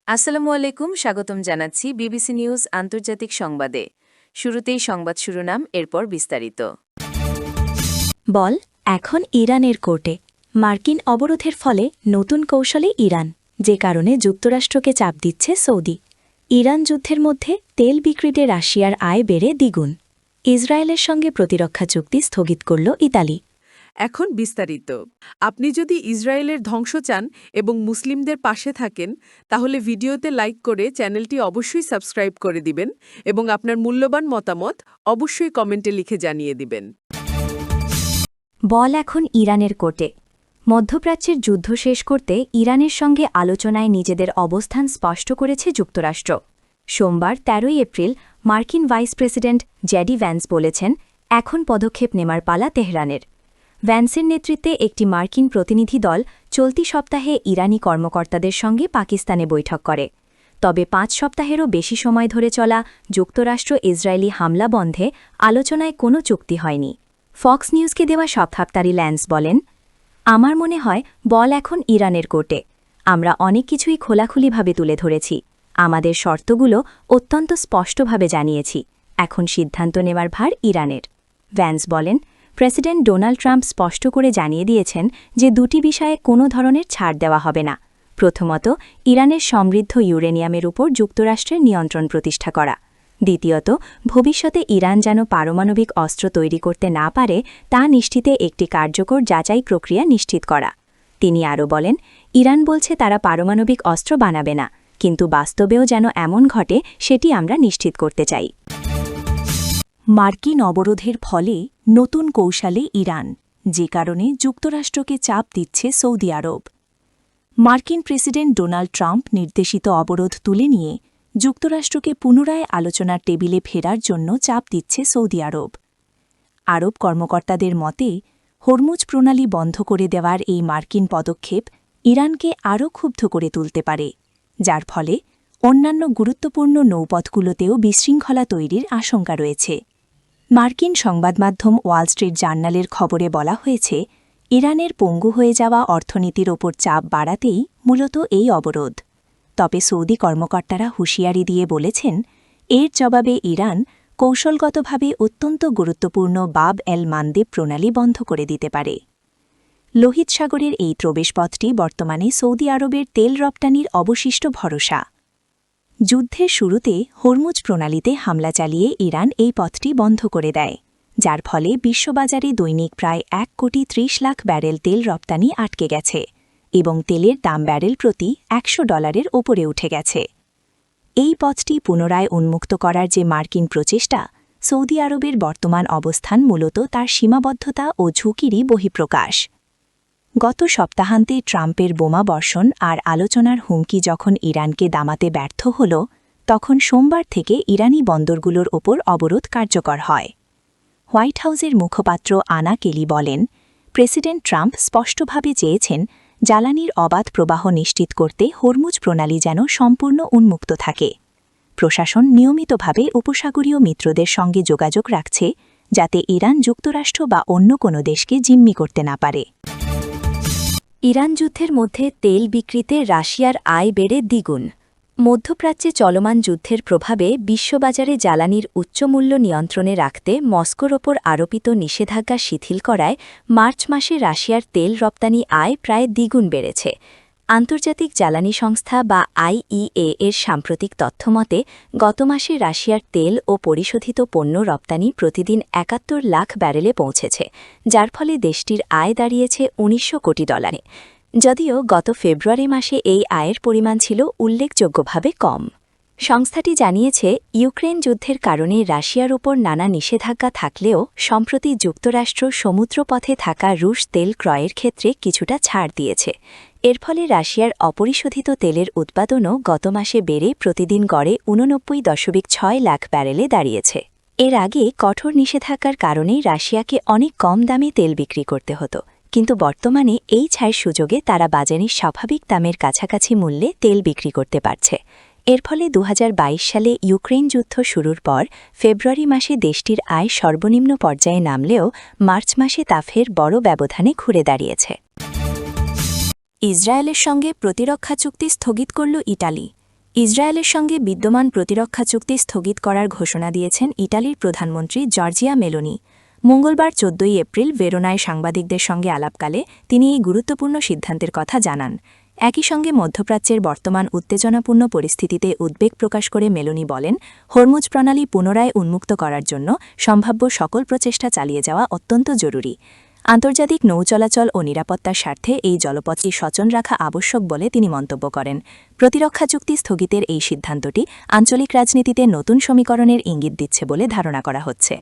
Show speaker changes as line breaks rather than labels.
আসসালামু আলাইকুম, স্বাগতম জানাচ্ছি বিবিসি নিউজ আন্তর্জাতিক সংবাদে। শুরুতেই সংবাদ শিরোনাম, এরপর বিস্তারিত।
বল এখন ইরানের কোর্টে। মার্কিন অবরোধের ফলে নতুন কৌশলে ইরান, যে কারণে যুক্তরাষ্ট্রকে চাপ দিচ্ছে সৌদি। ইরান যুদ্ধের মধ্যে তেল বিক্রিতে রাশিয়ার আয় বেড়ে দ্বিগুণ। ইসরায়েলের সঙ্গে প্রতিরক্ষা চুক্তি স্থগিত করল ইতালি।
এখন বিস্তারিত। আপনি যদি ইসরায়েলের ধ্বংস চান এবং মুসলিমদের পাশে থাকেন, তাহলে ভিডিওতে লাইক করে চ্যানেলটি অবশ্যই সাবস্ক্রাইব করে দিবেন এবং আপনার মূল্যবান মতামত অবশ্যই কমেন্টে লিখে জানিয়ে দিবেন।
বল এখন ইরানের কোর্টে। মধ্যপ্রাচ্যের যুদ্ধ শেষ করতে ইরানের সঙ্গে আলোচনায় নিজেদের অবস্থান স্পষ্ট করেছে যুক্তরাষ্ট্র। সোমবার ১৩ এপ্রিল মার্কিন ভাইস প্রেসিডেন্ট জেডি ভ্যান্স বলেছেন, এখন পদক্ষেপ নেমার পালা তেহরানের। ভ্যান্সের নেতৃত্বে একটি মার্কিন প্রতিনিধি দল চলতি সপ্তাহে ইরানি কর্মকর্তাদের সঙ্গে পাকিস্তানে বৈঠক করে। তবে ৫ সপ্তাহেরও বেশি সময় ধরে চলা যুক্তরাষ্ট্র ইসরায়েলি হামলা বন্ধে আলোচনায় কোনো চুক্তি হয়নি। ফক্স নিউজকে দেওয়া সাক্ষাৎকারী ল্যান্স বলেন, আমার মনে হয় বল এখন ইরানের কোর্টে। আমরা অনেক কিছুই খোলাখুলিভাবে তুলে ধরেছি, আমাদের শর্তগুলো অত্যন্ত স্পষ্টভাবে জানিয়েছি। এখন সিদ্ধান্ত নেওয়ার ভার ইরানের। ভ্যান্স বলেন, প্রেসিডেন্ট ডোনাল্ড ট্রাম্প স্পষ্ট করে জানিয়ে দিয়েছেন যে দুটি বিষয়ে কোনো ধরনের ছাড় দেওয়া হবে না। প্রথমত, ইরানের সমৃদ্ধ ইউরেনিয়ামের উপর যুক্তরাষ্ট্রের নিয়ন্ত্রণ প্রতিষ্ঠা করা। দ্বিতীয়ত, ভবিষ্যতে ইরান যেন পারমাণবিক অস্ত্র তৈরি করতে না পারে তা নিশ্চিতে একটি কার্যকর যাচাই প্রক্রিয়া নিশ্চিত করা। তিনি আরও বলেন, ইরান বলছে তারা পারমাণবিক অস্ত্র বানাবে না, কিন্তু বাস্তবেও যেন এমন ঘটে সেটি আমরা নিশ্চিত করতে চাই। মার্কিন অবরোধের ফলে নতুন কৌশলে ইরান, যে কারণে যুক্তরাষ্ট্রকে চাপ দিচ্ছে সৌদি আরব। মার্কিন প্রেসিডেন্ট ডোনাল্ড ট্রাম্প নির্দেশিত অবরোধ তুলে নিয়ে যুক্তরাষ্ট্রকে পুনরায় আলোচনার টেবিলে ফেরার জন্য চাপ দিচ্ছে সৌদি আরব। আরব কর্মকর্তাদের মতে, হরমুজ প্রণালী বন্ধ করে দেওয়ার এই মার্কিন পদক্ষেপ ইরানকে আরও ক্ষুব্ধ করে তুলতে পারে, যার ফলে অন্যান্য গুরুত্বপূর্ণ নৌপথগুলোতেও বিশৃঙ্খলা তৈরির আশঙ্কা রয়েছে। মার্কিন সংবাদমাধ্যম ওয়াল স্ট্রিট জার্নালের খবরে বলা হয়েছে, ইরানের পঙ্গু হয়ে যাওয়া অর্থনীতির ওপর চাপ বাড়াতেই মূলত এই অবরোধ। তবে সৌদি কর্মকর্তারা হুঁশিয়ারি দিয়ে বলেছেন, এর জবাবে ইরান কৌশলগতভাবে অত্যন্ত গুরুত্বপূর্ণ বাব এল মানদেব প্রণালী বন্ধ করে দিতে পারে। লোহিত সাগরের এই প্রবেশপথটি বর্তমানে সৌদি আরবের তেল রপ্তানির অবশিষ্ট ভরসা। যুদ্ধের শুরুতে হরমুজ প্রণালীতে হামলা চালিয়ে ইরান এই পথটি বন্ধ করে দেয়, যার ফলে বিশ্ববাজারে দৈনিক প্রায় ১,৩০,০০,০০০ ব্যারেল তেল রপ্তানি আটকে গেছে এবং তেলের দাম ব্যারেল প্রতি $১০০ ওপরে উঠে গেছে। এই পথটি পুনরায় উন্মুক্ত করার যে মার্কিন প্রচেষ্টা, সৌদি আরবের বর্তমান অবস্থান মূলত তার সীমাবদ্ধতা ও ঝুঁকিরই বহিঃপ্রকাশ। গত সপ্তাহান্তে ট্রাম্পের বোমা বর্ষণ আর আলোচনার হুমকি যখন ইরানকে দামাতে ব্যর্থ হল, তখন সোমবার থেকে ইরানি বন্দরগুলোর ওপর অবরোধ কার্যকর হয়। হোয়াইট হাউসের মুখপাত্র আনা কেলি বলেন, প্রেসিডেন্ট ট্রাম্প স্পষ্টভাবে চেয়েছেন জ্বালানির অবাধ প্রবাহ নিশ্চিত করতে হরমুজ প্রণালী যেন সম্পূর্ণ উন্মুক্ত থাকে। প্রশাসন নিয়মিতভাবে উপসাগরীয় মিত্রদের সঙ্গে যোগাযোগ রাখছে, যাতে ইরান যুক্তরাষ্ট্র বা অন্য কোনো দেশকে জিম্মি করতে না পারে। ইরান যুদ্ধের মধ্যে তেল বিক্রিতে রাশিয়ার আয় বেড়ে দ্বিগুণ। মধ্যপ্রাচ্যে চলমান যুদ্ধের প্রভাবে বিশ্ববাজারে জ্বালানির উচ্চমূল্য নিয়ন্ত্রণে রাখতে মস্কোর ওপর আরোপিত নিষেধাজ্ঞা শিথিল করায় মার্চ মাসে রাশিয়ার তেল রপ্তানি আয় প্রায় দ্বিগুণ বেড়েছে। আন্তর্জাতিক জ্বালানি সংস্থা বা আইইএ এর সাম্প্রতিক তথ্যমতে, গত মাসে রাশিয়ার তেল ও পরিশোধিত পণ্য রপ্তানি প্রতিদিন ৭১ লাখ ব্যারেলে পৌঁছেছে, যার ফলে দেশটির আয় দাঁড়িয়েছে $১৯০০ কোটি। যদিও গত ফেব্রুয়ারি মাসে এই আয়ের পরিমাণ ছিল উল্লেখযোগ্যভাবে কম। সংস্থাটি জানিয়েছে, ইউক্রেন যুদ্ধের কারণে রাশিয়ার ওপর নানা নিষেধাজ্ঞা থাকলেও সম্প্রতি যুক্তরাষ্ট্র সমুদ্রপথে থাকা রুশ তেল ক্রয়ের ক্ষেত্রে কিছুটা ছাড় দিয়েছে। এর ফলে রাশিয়ার অপরিশোধিত তেলের উৎপাদনও গত মাসে বেড়ে প্রতিদিন গড়ে ৮৯.৬ লাখ ব্যারেলে দাঁড়িয়েছে। এর আগে কঠোর নিষেধাজ্ঞার কারণেই রাশিয়াকে অনেক কম দামে তেল বিক্রি করতে হতো, কিন্তু বর্তমানে এই ছাড়ের সুযোগে তারা বাজারে স্বাভাবিক দামের কাছাকাছি মূল্যে তেল বিক্রি করতে পারছে। এর ফলে ২০২২ সালে ইউক্রেন যুদ্ধ শুরুর পর ফেব্রুয়ারি মাসে দেশটির আয় সর্বনিম্ন পর্যায়ে নামলেও মার্চ মাসে তা ফের বড় ব্যবধানে ঘুরে দাঁড়িয়েছে। ইসরায়েলের সঙ্গে প্রতিরক্ষা চুক্তি স্থগিত করল ইটালি। ইসরায়েলের সঙ্গে বিদ্যমান প্রতিরক্ষা চুক্তি স্থগিত করার ঘোষণা দিয়েছেন ইটালির প্রধানমন্ত্রী জর্জিয়া মেলোনি। মঙ্গলবার ১৪ এপ্রিল ভেরোনায় সাংবাদিকদের সঙ্গে আলাপকালে তিনি এই গুরুত্বপূর্ণ সিদ্ধান্তের কথা জানান। একই সঙ্গে মধ্যপ্রাচ্যের বর্তমান উত্তেজনাপূর্ণ পরিস্থিতিতে উদ্বেগ প্রকাশ করে মেলোনি বলেন, হরমুজ প্রণালী পুনরায় উন্মুক্ত করার জন্য সম্ভাব্য সকল প্রচেষ্টা চালিয়ে যাওয়া অত্যন্ত জরুরি। আন্তর্জাতিক নৌ চলাচল ও নিরাপত্তার স্বার্থে এই জলপথটি সচল রাখা আবশ্যক বলে তিনি মন্তব্য করেন। প্রতিরক্ষা চুক্তি স্থগিতের এই সিদ্ধান্তটি আঞ্চলিক রাজনীতিতে নতুন সমীকরণের ইঙ্গিত দিচ্ছে বলে ধারণা করা হচ্ছে।